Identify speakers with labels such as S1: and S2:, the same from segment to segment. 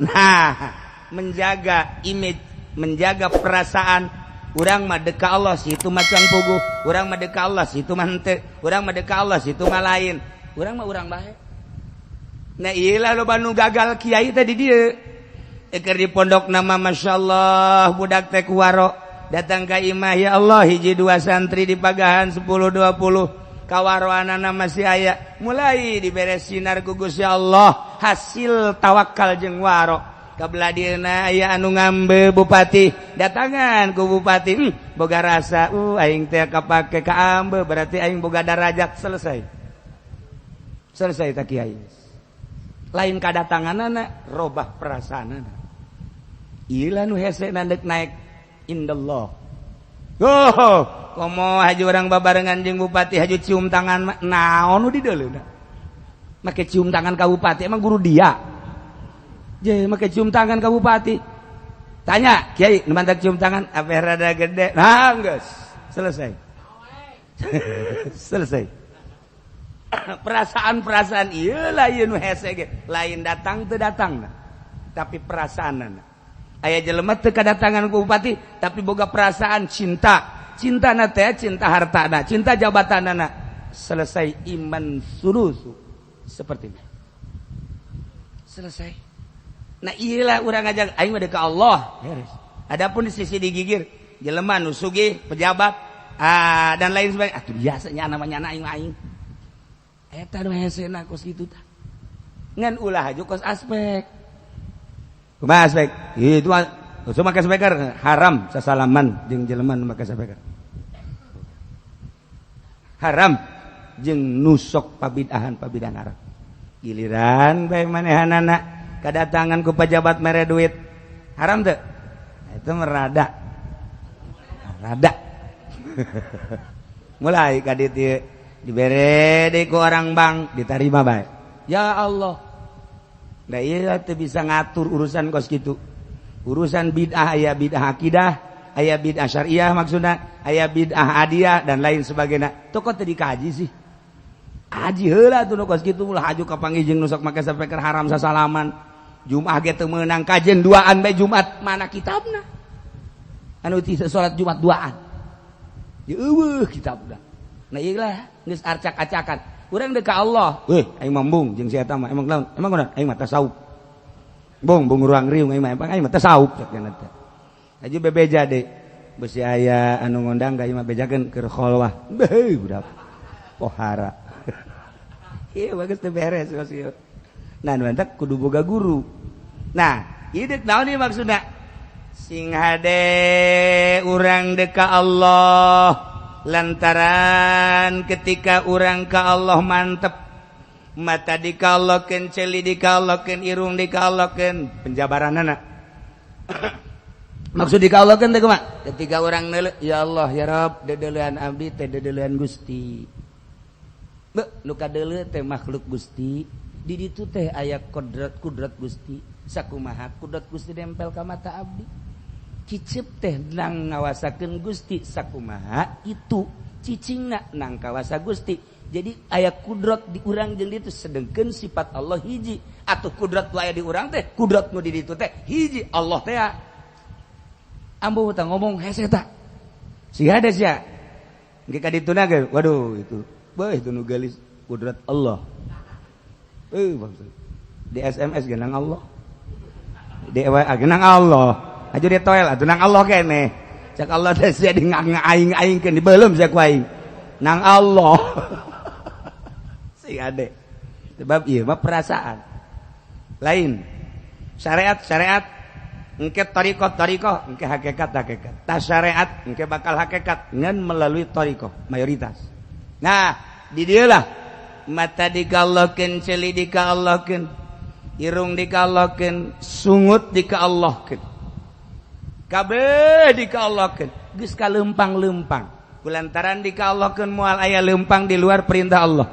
S1: Nah, menjaga image, menjaga perasaan. Urang mah deuk ka Allah situ macan puguh, urang mah deuk ka Allah situ mah henteu, urang mah deuk ka Allah situ mah lain. Urang mah urang bae. Nah iyalah loba nu gagal kiai teh di dieu. Keur di pondok nama masyaallah budak teh kuwaro datang ka imah ya Allah hiji dua santri di pagahan 10-20 kawaroanana masih aya mulai diberes sinar ku Gusti Allah hasil tawakal jeung waro kabelah dieuna aya anu ngambe bupati datangan ku bupati boga rasa aing teh kapake ka ambe berarti aing boga darajat selesai tak kiai lain kadatanganana robah perasaanana ieu nu hese nandek naik indallah komo haju orang babarengan jeung bupati haju cium tangan naon nu di deuleuna make cium tangan ka bupati emang guru dia je make cium tangan ka bupati tanya kiai nu mantak cium tangan apa rada gede nah geus selesai selesai perasaan ieu lain nu hese ge lain datang teu datangna tapi perasaanna aya jelema teu kadatangan ku bupati tapi boga perasaan cintana teh cinta hartana cinta jabatanana selesai iman sulusu seperti itu selesai nah iyalah urang ngajak aing mah deuk ka Allah beres adapun di sisi digigir jelema nu sugih pejabat dan lain sebagainya atuh biasanya namanya aing eta nu hesena kos kitu tah ngan ulah haju kos aspek kumaha aspek itu usah make speaker haram sasalaman jeung jelema nu make speaker haram jeung nusok pabidahan Arab giliran bae manehanana kadatangan ku pejabat mere duit haram teu itu merada mulai ka dieu dibere deui ku orang bank ditarima bae ya Allah da ieu teh bisa ngatur urusan kos kitu urusan bid'ah aya bid'ah akidah aya bid'ah syariah maksudna aya bid'ah hadiah dan lain sebagainya teu kok teu dikaji sih aji heula tuh nu kos kitu ulah aju ka panggih jeung nu sok make speaker haram sasalaman Jumat ge teu meunang kajen duaan bae Jumat mana kitabna anu ti salat Jumat duaan ya eueuh kitabna nah ieu lah geus acak-acakan urang deuk ka Allah aing mambung jeung si eta mah emang naon emang kunaon aing mah tasawuf bung urang riung aing mah tasawuf cek cenah teh aja bebeja deui beusi aya anu ngondang ka ieu mah bejakeun keur kholwah beuh budak pohara ieu bagus teh beres kos ieu nah nu eta kudu boga guru nah ieu deuk naon ieu maksudna sing hade urang deuk ka Allah lantaran ketika urang ka Allah mantep mata dikaolokeun celi dikaolokeun irung dikaolokeun penjabaranana maksud dikaolokeun teh kumaha ketika urang neuleuh ya Allah ya Rabb dedeleuan abdi teh dedeleuan Gusti nu kadeuleuh teh makhluk Gusti di ditu teh aya kudrat Gusti sakumaha kudrat Gusti nempel ka mata abdi cicip teh nang ngawasakeun Gusti sakumaha itu cicingna nang kawasa Gusti jadi aya kudrat di urang jeung ditu sedengkeun sifat Allah hiji atuh kudrat aya di urang teh kudrat nu di ditu teh hiji Allah teh ambo tah ngomong hese tah si hade sia engke ka dituna ge waduh itu beuh itu nu galis kudrat Allah maksud di SMS genang Allah di WA genang Allah aju di toel atuh nang Allah keneh cak Allah teh sia di ngaing-aingkeun di beulem sia ku aing nang Allah si ade sebab ieu mah perasaan lain syariat engke thariqah engke hakikat ta syariat engke bakal hakikat ngan melalui thariqah mayoritas nah di dieu lah mata dikaallahkeun celi dikaallahkeun irung dikaallahkeun sungut dikaallahkeun kabeh dikaallahkeun geus kaleumpang-leumpang kulantaran dikaallahkeun moal aya leumpang di luar perintah Allah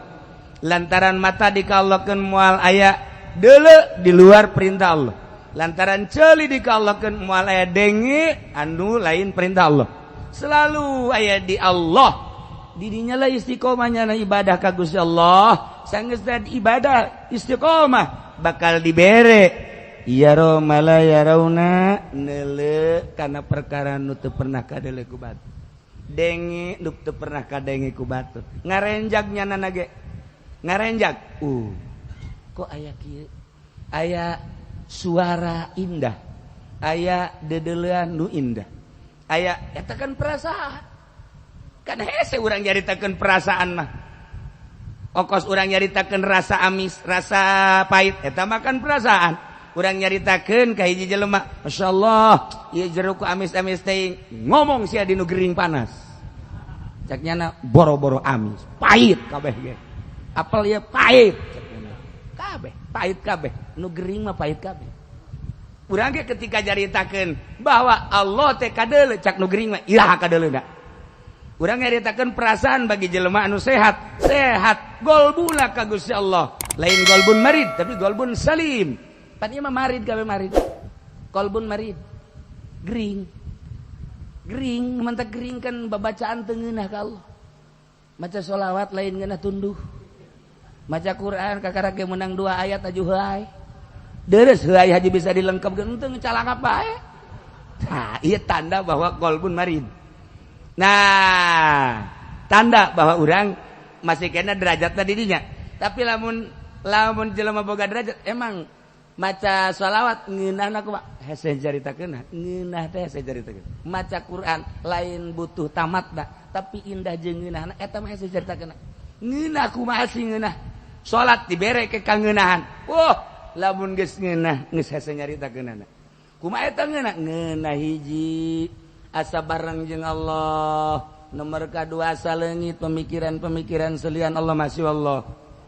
S1: lantaran mata dikaallahkeun moal aya deuleu di luar perintah Allah lantaran ceuli dikaallahkeun moal aya denge anu lain perintah Allah selalu aya di Allah didinya lah istiqomahnya na ibadah ka Gusti Allah sanggeus ibadah istiqomah bakal dibere yaro mala yarauna neule kana perkara nu teu pernah kadele ku batu denge nu teu pernah kadenge ku batu ngarenjag nyanana ge ngarenjag kok aya kieu aya suara indah aya dedeulean nu indah aya eta kan perasaan kan hese urang nyaritakeun perasaan mah okos urang nyaritakeun rasa amis rasa pahit eta mah kan perasaan urang nyaritakeun ka hiji jelema masyaallah ieu jeruk amis-amis teh ngomong sia di nu gering panas cak nyana boro-boro amis pahit kabeh ge apel ieu pahit kabeh pahit kabeh nu gering mah pahit kabeh urang ge ketika nyaritakeun bahwa Allah teh kadeuleu cak nu gering mah iraha kadeuleuna urang nyaritakeun perasaan bagi jelema anu sehat golbuna ka Gusti Allah lain golbun marid tapi golbun salim pan ieu mah marid kabeh marid golbun marid gering mantak gering kan babacaan teu ngeunah ka Allah maca sholawat lain ngeunah tunduh maca Quran kakarage menang 2 ayat aju heai deres heai haji bisa dilengkapkeun teu ngecalangap bae nah ieu tanda bahwa golbun marid. Nah, tanda bahwa orang masih kena derajatna di dinya. Tapi lamun jelema boga derajat emang maca sholawat ngeunahna kumaha? Hese caritakeun, ngeunah teh hese caritakeun. Maca Quran lain butuh tamatna, tapi indah jeung ngeunahna eta mah hese caritakeun. Ngeunah kumaha sih ngeunah? Salat dibere ke kangeunahan. Lamun geus ngeunah geus hese nyaritakeunana. Kumaha eta ngeunah? Ngeunah hiji asa bareng jeung Allah nomor kadua asa leungit pemikiran-pemikiran selian Allah masya Allah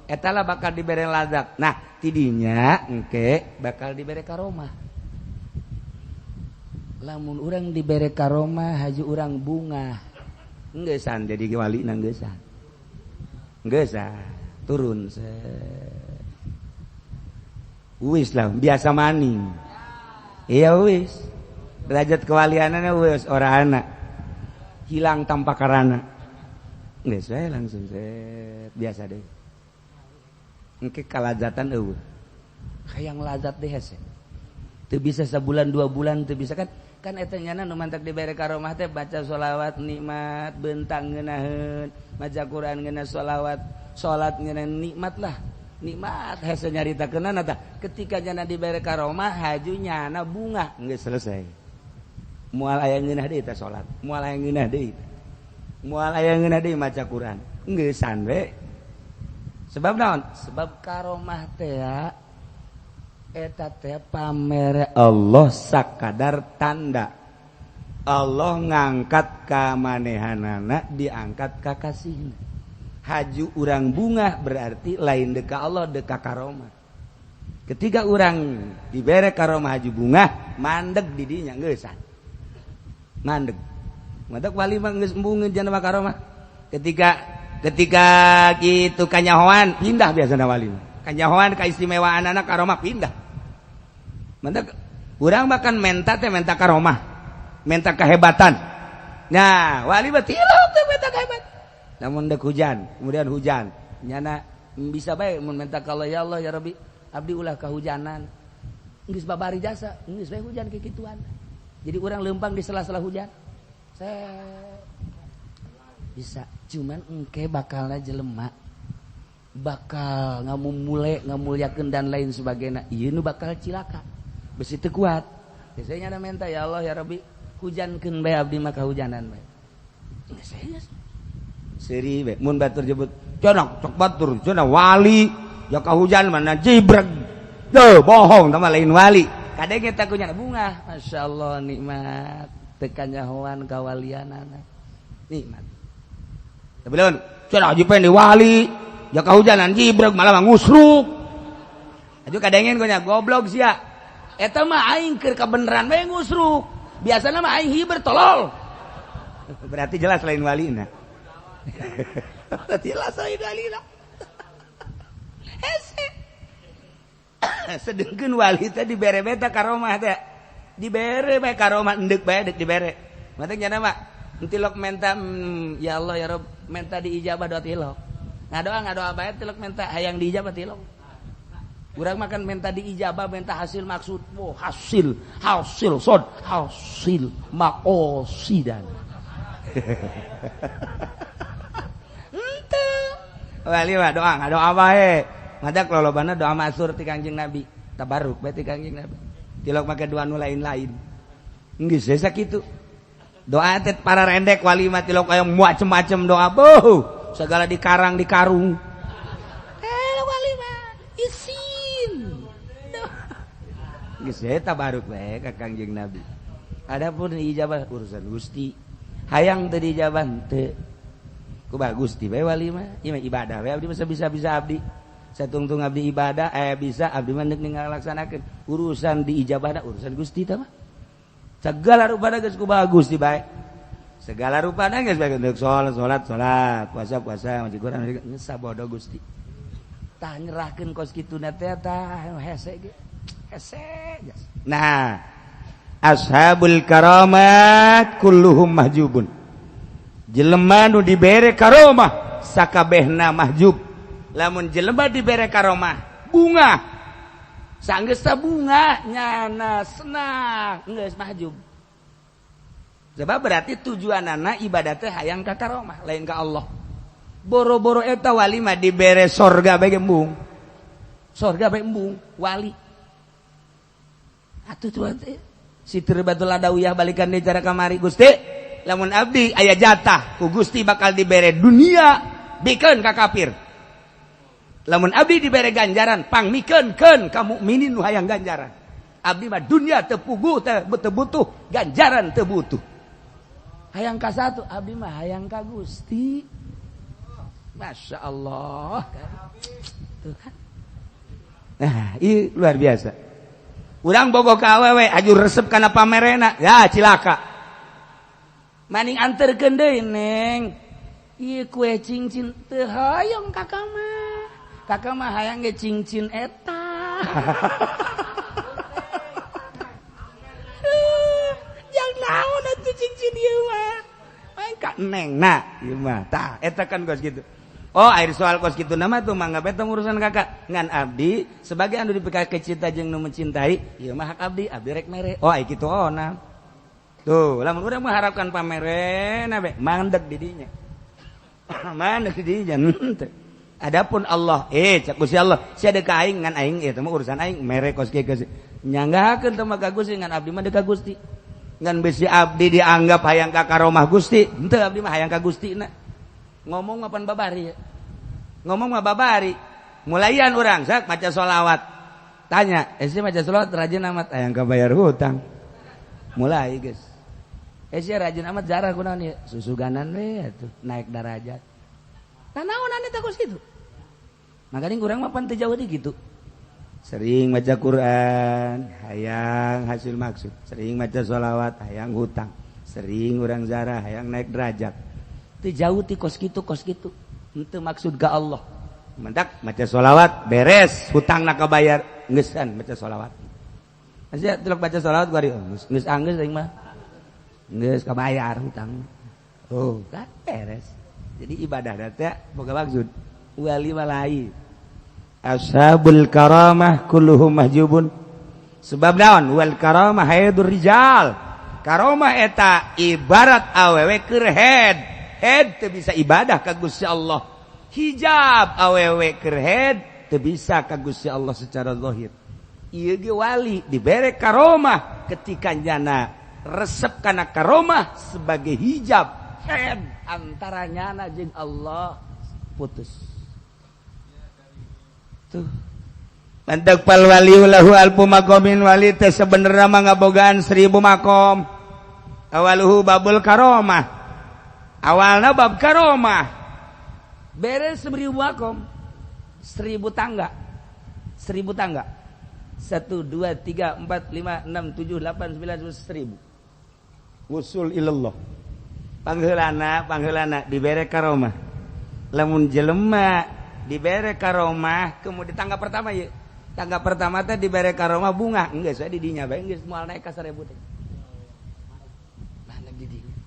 S1: eta lah bakal dibere lazat nah tidinya engke bakal dibere karomah lamun urang dibere karomah haji urang bunga geussan jadi wali nang geussan turun wis lah biasa maning iya wis derajat kewalianana wes orang anak hilang tanpa karana nggak saya langsung biasa deh engke kalazatan eueuh hayang lazat deh hese teu bisa sebulan 2 bulan teu bisa kan eta nyana nu mantak dibere karomah teh baca sholawat nikmat bentang ngeunaheun maca Quran ngeunah sholawat salat ngeunah nikmat lah nikmat hese nyaritakeunana tah ketika nyana dibere karomah haju nyana bunga geus selesai moal aya ngeunah deui teh salat moal aya ngeunah deui maca Quran geussan we sebab naon sebab karomah teh eta teh pamere Allah sakadar tanda Allah ngangkat ka manehanana diangkat ka kasihna haju urang bunga berarti lain deka Allah deka karomah ketika urang dibere karomah haju bunga mandeg di dinya geussan mandeg matak wali mah geus embungeun janna karomah ketika kitu kanyahoan pindah biasana wali kanyahoan kaistimewaanana karomah pindah matak urang bahkan menta karomah menta kehebatan nah wali mah tileuh teh menta kehebat namun deuk hujan kemudian hujan nyana bisa bae mun menta ka Allah ya Rabbi abdi ulah kahujanan geus babari jasa geus bae hujan kikituan jadi orang lempang di sela-sela hujan bisa cuman engke bakalna jelema bakal ngamulyakeun dan lain sebagainya ieu nu bakal cilaka besi teu kuat biasanya ada minta ya Allah ya Rabbi hujankeun bae abdi mah kahujanan bae geus seri bae mun batur jebut cenah cok batur cenah wali ya kahujan mana jibreg teu bohong tah lain wali kadang kita kunyah bunga, masya Allah nikmat tekanyahoan kawalianana nikmat. Tapi lawan, cina aja pengen wali, ya kahujanan jibrek malah ngusruk. Aja kadangin kunyah goblok sia. Eta mah aing keur kabeneran bae ngusruk. Biasana mah aing hiber tolol. Berarti jelas lain walina. Jelas lain walina. Sedengkeun wali teh dibere beta karomah teh dibere bae karomah endek bae dek dibere mate nya mah entilok menta ya Allah ya Rabb menta diijabah doa tilok ngadoa bae tilok menta hayang diijabah tilok Urang makan minta diijabah, minta hasil maksud. Oh, hasil sod, hasil maosidan. Ente. Wali mah doa bae. Madak lolobana doa masur ti Kangjeng Nabi. Tabaruk bae ti Kangjeng Nabi. Tilok make doa nu lain-lain. Geus saya sakitu. Doa teh para rendek wali mah tilok aya macem-macem doa. Boh, segala dikarang dikarung. Wali mah isin. Geus saya tabaruk bae ka Kangjeng Nabi. Adapun ijabah urusan Gusti. Hayang teu dijabah teu. Kumaha Gusti bae wali mah. Ieu mah ibadah bae abdi mah bisa-bisa abdi. Satungtung abdi ibadah bisa abdi mah neuk ngalaksanakeun. Urusan diijabahna urusan Gusti tah mah. Segala rupana geus kumaha Gusti bae. Segala rupana geus bae neuk salat, puasa, ngaji Quran geus sabodo Gusti. Tah nyerahkeun kos kituna teh tah hese ge. Hese. Nah, ashabul karamat kulluhum mahjubun. Jelema nu dibere karomah sakabehna mahjub. Lamun jelema dibere karomah bunga sanggeus bunga nyana senang geus mahjub. Sebab berarti tujuanana ibadah teh hayang ka karomah lain ka Allah. Boro-boro eta wali mah dibere sorga bae embung. Sorga bae embung wali. Atuh tuan teh Sitir Batul Adawiyah balikan di cara kamari Gusti. Lamun abdi aya jatah ku Gusti bakal dibere dunia bikeun ka kafir. Lamun abdi dibere ganjaran pangmikeun keun ka mukminin nu hayang ganjaran. Abdi mah dunia teu puguh teu butuh ganjaran teu butuh. Hayang ka satu abdi mah hayang ka Gusti. Masya Allah. Tuh kan. Nah, ini luar biasa. Urang bogo ka awewe aju resep kana pamerena, ya cilaka. Maning anterkeun deui Neng. Ieu kue cincin teu hayang kakak mah. Kakak mah hayang ge cincin eta. Yang naon atuh cincin ieu mah? Main ka Neng na ieu mah. Tah eta kan geus kitu. Oh, air soal kos kitu nama tuh mangga beta urusan kakak. Ngan abdi sebagai anu dipikakeun cinta jeung nu mencintai, ieu mah hak abdi rek mere. Oh, ai kitu ona. Tuh, lamun urang mengharapkan pamerena be, mandeg di dinya. Mandeg di dinya henteu. Adapun Allah, cak Gusti Allah, sia deuk aing ngan aing eta mah urusan aing mere kos kieu geus. Nyanggakeun teh mah ka Gusti ngan abdi mah deuk ka Gusti. Ngan bisi abdi dianggap hayang ka karomah Gusti, henteu abdi mah hayang ka Gustina. Ngomong mapan babari ya. Ngomong mah babari. Mulaian orang sak maca sholawat. Tanya, esi maca sholawat rajin amat hayang ka bayar hutang. Mulai guys. Esi rajin amat jarah kunaon ieu? Susuganan we atuh naik derajat. Tah naon ane teh kos kitu? Makanya kurang mapan teu jauh di kitu. Sering maca Quran, hayang hasil maksud. Sering maca sholawat, hayang hutang. Sering urang zarah, hayang naik derajat. Jauh ti kos gitu itu maksud ka Allah. Mendak maca sholawat beres hutangna kabayar geussan maca sholawat. Asa telok baca sholawat gua geus anggeus aing mah. Geus kabayar hutang. Oh, kan beres. Jadi ibadah teh boga maksud. Wali malai. Ashabul karamah kulluhum mahjubun. Sebab naon? Wal karamah hayadur rijal. Karamah eta ibarat awewe keur head teu bisa ibadah ka Gusti Allah. Hijab awewe keur head teu bisa ka Gusti Allah secara zahir. Ieu ge wali dibere karomah ketika nyana resep kana karomah sebagai hijab head antaranya jeung Allah putus. Tuh. Mantak pal waliu lahu alfu maqamin wali teh sabenerna mah ngabogaan 1000 makom. Awaluhu babul karomah. Awalna bab karomah beres 1000 makom 1000 tangga 1 2 3 4 5 6 7 8 9 1000 wusul ilallah pangheulana dibere karomah. Lamun jelema dibere karomah kemudian tangga pertama ye tangga pertama teh dibere karomah bunga geus we di dinya bae geus moal naik ka 1000 teh mana di dinya.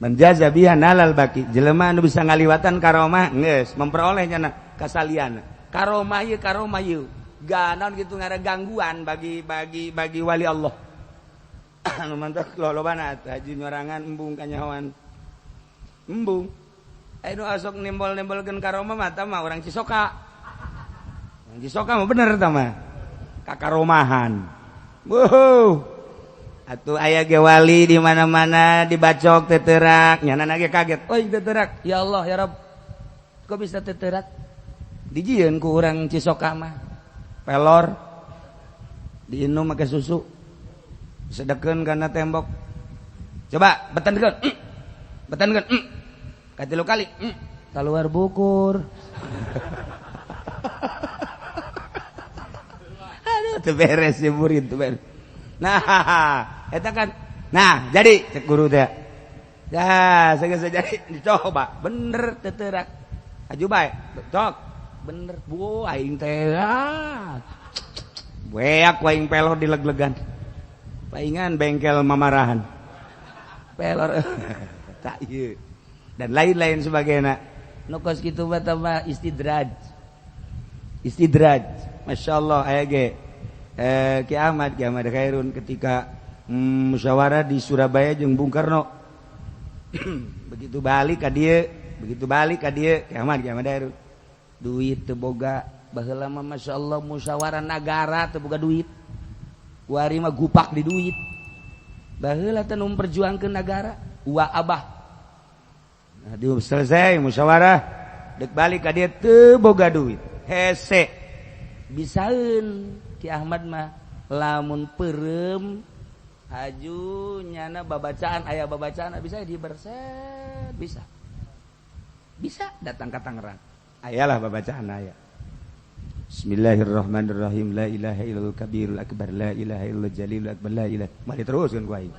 S1: Menjaza biha nalal baki jelema anu bisa ngaliwatan karomah geus memperolehnya kasaliana karomah ieu ganon gitu ngara gangguan bagi wali Allah. Mantap lolobana haji nyorangan embung kanyawan. Embung. Anu asok nembol-nembolkeun karoma mata mah orang Cisoka. Orang Cisoka mah bener tah mah. Kakaromahan. Wuh. Atuh aya ge wali di mana-mana dibacok teterak, nyanana ge kaget. Oi teterak, ya Allah ya Rabb. Kok bisa teterak? Dijieun ku urang Cisoka mah. Pelor. Diinum make susu. Sedekeun kana tembok. Coba betenkeun. Betenkeun. Katilu kali. Kaluar bukur. Aduh, teu beres ya murid teu beres. Nah, eta kan. Nah, jadi cek guru teh. Ya, segala jadi dicoba. Bener teterak. Aju bae. Cok. Bener. Bu, aing teh. Beak aing pelor dileg-legan. Paingan bengkel mamarahan. Pelor. Tak ieu. Dan lain-lain sebagainya. Nukos kitu mah tambah istidraj. Istidraj. Masyaallah aya ge. Ki Ahmad Khairun ketika musyawarah di Surabaya jeung Bung Karno. Begitu balik ka dieu Ki Ahmad Khairun. Duit teu boga, baheula mah masyaallah musyawarah nagara teu boga duit. Kuari mah gupak di duit. Baheula teh nu memperjuangkeun negara, wa abah. Nah, selesai musyawarah, dek balik ka dieu teu boga duit. Hese. Bisaeun Ki Ahmad mah lamun peureum haju nyana babacaan aya babacaan bisa diberset bisa datang ka Tangerang ayalah babacaan aya Bismillahirrahmanirrahim la ilaha illallah kabirul akbar la ilaha illallah jalilul akbar la ilaha mari teruskeun ku aing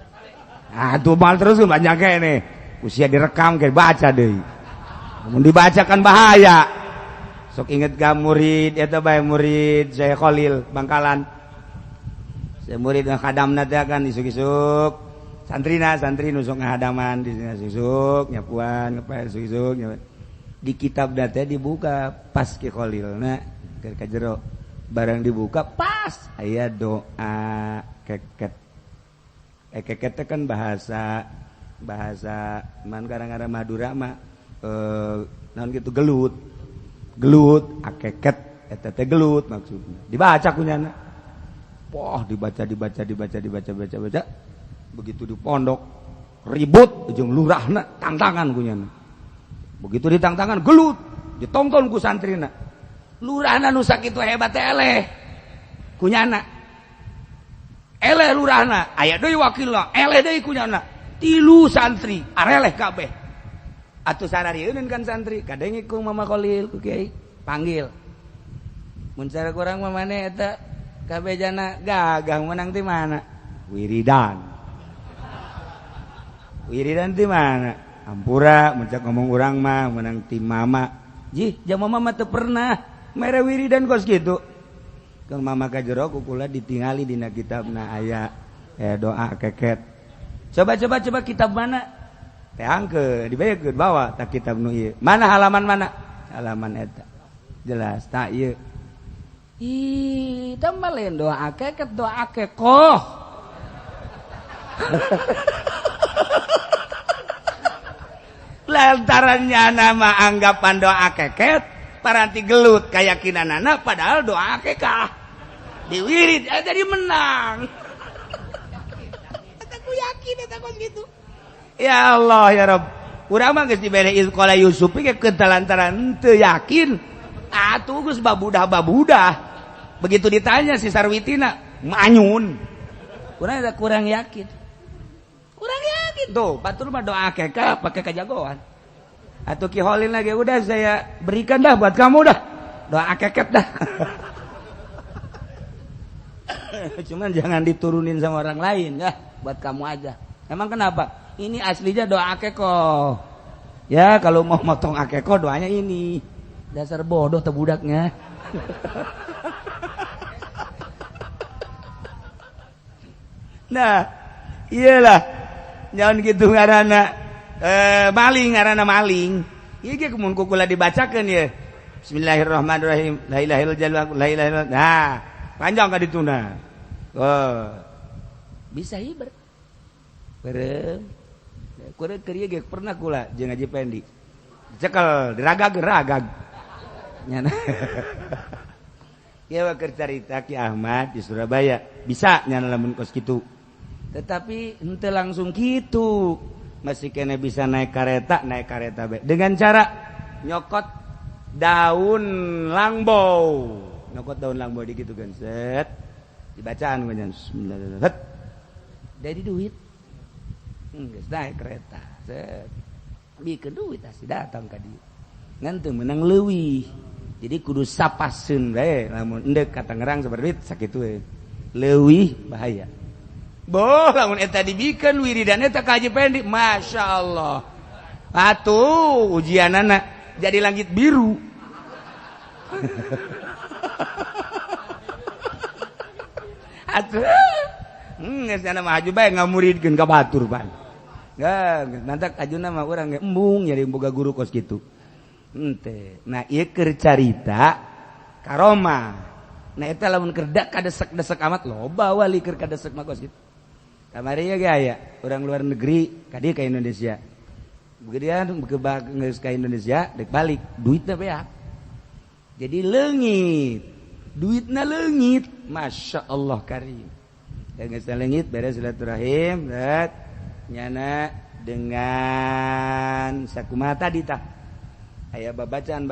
S1: atuh mal teruskeun banyak kene usia direkam ke baca deui mun dibacakan bahaya. Sok inget ga murid eta bae murid saya Khalil Bangkalan. Saya murid ngahadamna teh kan isuk-isuk santri nu sok ngahadaman di isuk nyapuan ngapain isuk di kitab teh dibuka pas ki Khalilna keur ka jero barang dibuka pas aya doa keket. Keket teh kan bahasa man gara-gara Madura mah naon kitu gelut akeket eta teh gelut maksudna dibaca kunyana dibaca begitu di pondok ribut jeung lurahna tantangan kunyana begitu ditangtangan gelut ditongtong ku santrina lurahna nu sakitu hebat eleh kunyana eleh lurahna aya deui wakilna eleh deui kunyana 3 santri areleh kabeh. Atuh sararieun kan santri kadenge ku Mama Khalil ku Kiai panggil mun cara kurang mah maneh eta kabejana gagah menang ti mana wiridan ti mana ampura mun cak ngomong urang mah menang ti mama jih jam mama teu pernah mere wiridan kos kitu keun mama ka jero kukula ditingali dina kitabna aya doa keket coba kitab mana teangkeun dibayakeun bawa tak kitab nu ieu mana halaman eta jelas tak ieu ih tambah lain doa keket doa kekoh lantarannya nama anggapan doa keket paranti gelut keyakinanana padahal doa kekah diwirid jadi menang aku yakin eta kos gitu. Ya Allah ya Rabb urang mah geus dibere Izqala Yusuf ge lantaran teu yakin atuh geus babudah begitu ditanya si Sarwitina manyun urang ada kurang yakin tuh batur mah doa kekah pakai kajagoan atuh Ki Khalil lagi udah saya berikan dah buat kamu dah doa keket dah cuman jangan diturunin sama orang lain ya buat kamu aja emang kenapa ini aslinya doa akeko. Ya kalau mau motong akeko doanya ini. Dasar bodoh teh budaknya. Nah, iyalah. Jangan gitu ngaranna maling ngaranna maling. Ieu ge mun kukula dibacakeun ye. Bismillahirrahmanirrahim. La ilaha illallah, la ilaha illallah. Nah, panjang ka dituna. Oh. Bisa hiber. Bareng. Kurang keur ge pernah kula jeung Haji Pendi. Cekel diragag-ragag. Nyana. Kieu keur carita Ki Ahmad di Surabaya. Bisa nyana lamun kos kitu. Tetapi henteu langsung kitu. Masih kena bisa naik kareta bae. Dengan cara nyokot daun langbau. Nyokot daun langbau digitukeun set. Dibacaan banyak bismillah. Dari duit. Geus naik kereta. Set. Bikeun duit asli datang ka dieu. Ngan teu meunang leuwih. Jadi kudu sapaseun bae lamun endek ka Tangerang sabarwit sakitu we. Leuwih bahaya. Boh lamun eta dibikeun wiridan eta ka Haji Pendi, masyaallah. Atuh ujianana jadi langit biru. Atuh. Geus cenah mah aju bae ngamuridkeun ka batur pan. Nantak ajuna mah urang ge embung nyari boga guru kos kitu. Henteu. Nah, ieu keur carita karomah. Nah, eta lamun keur kadesek-desek amat loba wali keur kadesek mah kos kitu. Kamari ge aya urang luar negeri ka dieu ka Indonesia. Begitu geus ka Indonesia dek balik duitna beak. Jadi leungit. Duitna leungit. Masyaallah karim. Geus leungit beres silaturahim, nyana dengan sakumaha tadi tah. Aya babacaan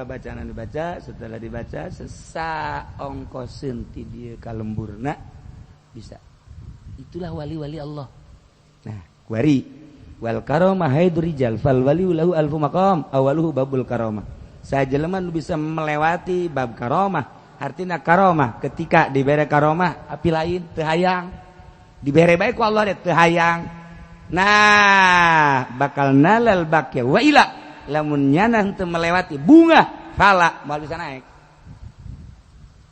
S1: dibaca, setelah dibaca sesa ongkoseun ti dieu ka lemburna bisa. Itulah wali-wali Allah. Nah, kuari wal karomah haidur rijal fal waliu lahu alfu maqam awaluhu babul karomah. Sajelema nu bisa melewati bab karomah, artina karomah ketika dibere karomah api lain teu hayang. Dibere bae ku Allah teu hayang. Nah, bakal nalal bakya wa ila lamun nyana henteu melewati bunga fala moal bisa naik.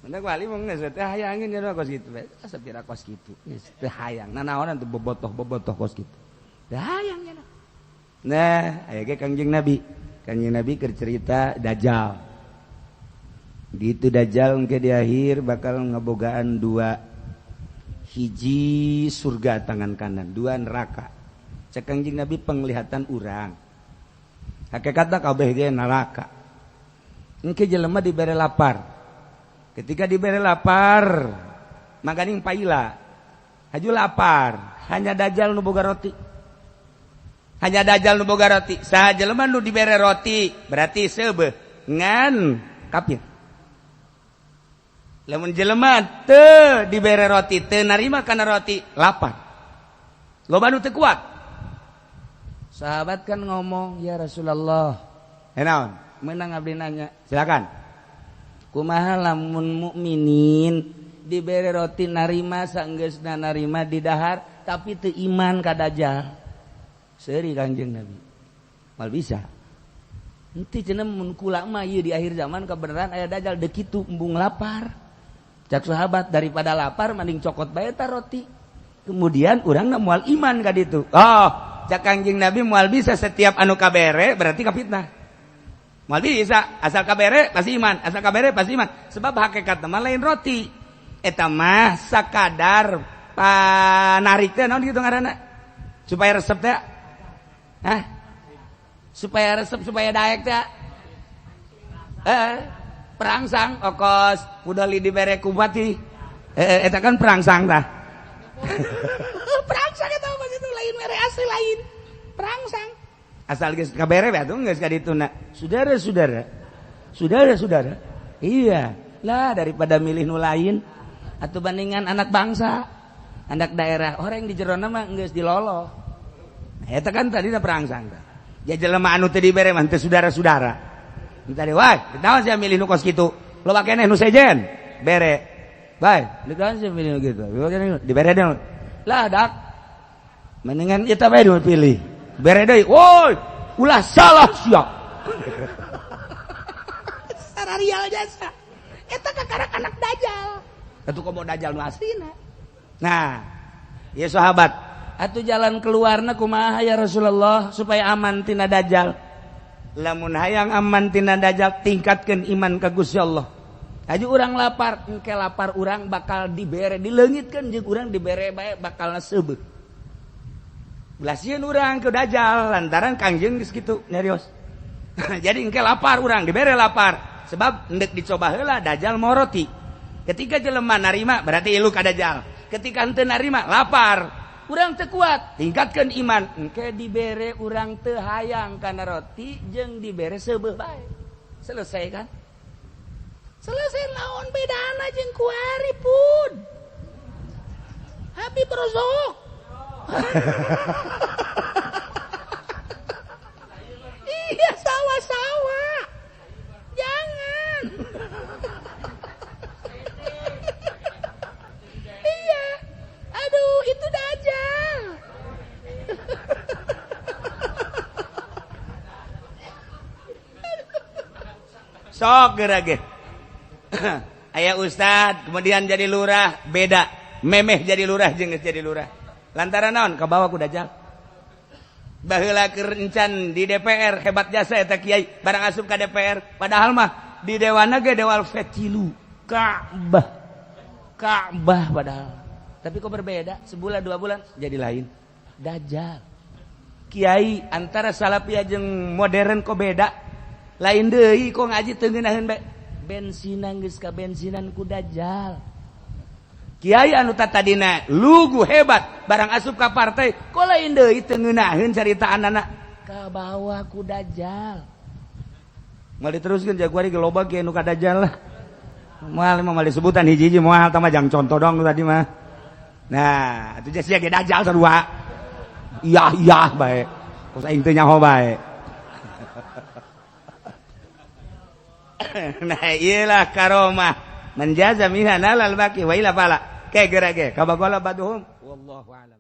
S1: Mendak wali mah geus teh hayangin nya kos kitu bae. Asa pira kos kitu. Geus teu hayang. Nanaonan teu bobotoh kos kitu. Teu hayang nya. Nah, aya ge Kangjeng Nabi. Kangjeng Nabi keur cerita Dajjal. Gitu Dajjal engke di akhir bakal ngabogaan dua hiji surga tangan kanan, dua neraka. Cek Kangjeng Nabi penglihatan urang. Hakikatna kabeh ge neraka. Engke jelema dibere lapar. Ketika diberi lapar, maganing paila. Haju lapar, hanya Dajjal nu boga roti. Hanya Dajjal nu boga roti. Saha jelema nu dibere roti, berarti seubeuh ngan kafir. Lamun jelema teu dibere roti, teu narima kana roti, lapar. Loba nu teu kuat. Sahabat kan ngomong, "Ya Rasulullah." Naon? Meunang abdi nanya. Silakan. Kumaha lamun mukminin dibere roti narima saenggeusna narima di dahar tapi teu iman ka Dajjal. Seuri Kangjeng Nabi. Mal bisa. Henteu cenah mun kula mah ieu di akhir zaman kebenaran aya Dajjal deuk kitu embung lapar. Cak sahabat daripada lapar mending cokot bae ta roti. Kemudian urangna moal iman ka ditu. Oh, cak Kangjeng Nabi moal bisa setiap anu kabere berarti kapitnah. Mal bisa asal kabere pasti iman, asal kabere pasti iman. Sebab hakikat mah lain roti. Eta mah sakadar panarik teh naon kitu ngaranna? Supaya resep teh. Hah? Supaya resep supaya daek teh. Perangsang okos kudali dibere kubati. Eta kan perangsang tah. Perangsang eta mah kitu lain mere asli lain. Perangsang. Asal geus kabere bae atuh geus ka dituna. Saudara-saudara. Iya, lah daripada milih nu lain atuh bandingan anak bangsa, anak daerah, orang yang di jerona mah geus diloloh. Nah, eta kan tadi perangsang tah. Ya jelema anu teu dibere mah teu saudara-saudara. Tadi wae, naon sia milih nu kos kitu? Loba keneh nu sejen. Bere. Bae, naon sia milih nu kitu? Dibere deui. Lah dak. Mendingan eta bae nu pilih. Bere deui. Woi, ulah salah sia. Sararial jasa. Eta kakarak anak Dajjal. Atuh komo Dajjal nu aslina. Nah, ya sahabat, atuh jalan keluarna kumaha ya Rasulullah supaya aman tina Dajjal. lamun hayang aman tina dajjal tingkatkeun iman ka Gusti Allah. Aju urang lapar, engke lapar urang bakal dibere dileungitkeun jeung urang dibere bae bakalna seubeuh. Belasieun urang ke dajjal lantaran Kangjeng geus kitu nyarios. Jadi engke lapar urang dibere lapar sebab hendak dicoba heula dajjal moroti. Ketika jelema narima berarti ilu ka dajjal. Ketika henteu narima lapar, urang teu kuat, tingkatkeun iman, engke dibere urang teu hayang kana roti jeung dibere seubeuh bae. Selesai kan? Selesai naon bedana jeung kuari pun. Habib Rozok. Iya sawa-sawa. Jangan. Iya. Aduh, itu dajjal. Sok gerage. Aya ustad kemudian jadi lurah beda, memeh jadi lurah jeung geus jadi lurah. Lantaran naon kabawa ku dajjal. Baheula keur encan di DPR hebat jasa eta kiai barang asup ka DPR padahal mah di dewana ge dewal fetilu Ka'bah padahal. Tapi kok berbeda sebulan 2 bulan jadi lain. Dajjal. Kiai antara salafiyah jeung modern kok beda. Lain deui kok ngaji teu ngeunaheun bae. Bensinan geus ka bensinan ku dajjal. Kiai anu tadina lugu hebat barang asup ka partai kok lain deui teu ngeunaheun caritaanana ka bawa ku dajjal. Moal diteruskeun jaguari ge loba ge anu ka dajjal lah. Moal mah disebutan hiji-hiji moal tah mah jang contoh dong tadi mah. Nah, atuh sia ge dajjal sarua. Iya bae. Kos aing teu nyaho bae. Nah iyalah karomah menjaza minha nalal baki wa ila pala kayak gerage kabagola baduhum wallahu alam.